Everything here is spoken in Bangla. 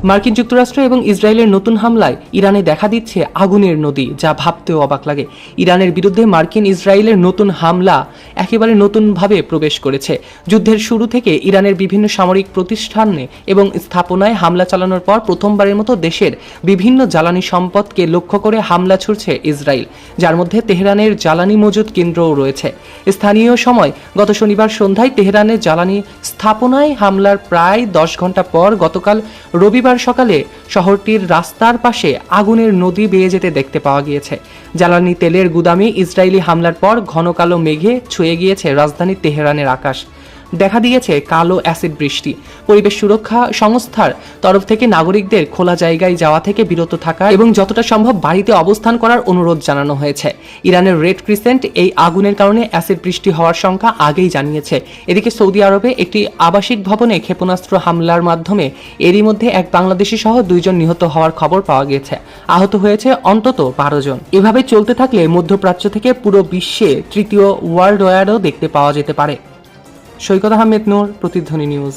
মার্কিন যুক্তরাষ্ট্র এবং ইসরায়েলের নতুন হামলায় ইরানে দেখা দিচ্ছে আগুনের নদী, যা ভাবতেও অবাক লাগে। ইরানের বিরুদ্ধে মার্কিন ইসরায়েলের নতুন হামলা একেবারে নতুনভাবে প্রবেশ করেছে। যুদ্ধের শুরু থেকে ইরানের বিভিন্ন সামরিক প্রতিষ্ঠানে এবং স্থাপনায় হামলা চালানোর পর প্রথমবারের মতো দেশের বিভিন্ন জ্বালানি সম্পদকে লক্ষ্য করে হামলা ছুড়ছে ইসরায়েল, যার মধ্যে তেহরানের জ্বালানি মজুত কেন্দ্রও রয়েছে। স্থানীয় সময় গত শনিবার সন্ধ্যায় তেহরানের জ্বালানি স্থাপনায় হামলার প্রায় 10 ঘন্টা পর গতকাল রবিবার সকালে শহরটির রাস্তার পাশে আগুনের নদী বেয়ে যেতে দেখতে পাওয়া গিয়েছে। জ্বালানি তেলের গুদামে ইসরায়েলি হামলার পর ঘন কালো মেঘে ছুঁয়ে গিয়েছে রাজধানী তেহরানের আকাশ। দেখা দিয়েছে কালো অ্যাসিড বৃষ্টি। পরিবেশ সুরক্ষা সংস্থার তরফ থেকে নাগরিকদের খোলা জায়গায় যাওয়া থেকে বিরত থাকা এবং যতটা সম্ভব বাড়িতে অবস্থান করার অনুরোধ জানানো হয়েছে। ইরানের রেড ক্রিসেন্ট এই আগুনের কারণে অ্যাসিড বৃষ্টি হওয়ার সংখ্যা আগেই জানিয়েছে। এদিকে সৌদি আরবে একটি আবাসিক ভবনে ক্ষেপণাস্ত্র হামলার মাধ্যমে এরই মধ্যে এক বাংলাদেশি সহ 2 জন নিহত হওয়ার খবর পাওয়া গিয়েছে। আহত হয়েছে অন্তত 12 জন। এভাবে চলতে থাকলে মধ্যপ্রাচ্য থেকে পুরো বিশ্বে তৃতীয় ওয়ার্ল্ড ওয়ারও দেখতে পাওয়া যেতে পারে। সৈকত আহমেদ নূর, প্রতিধ্বনি নিউজ।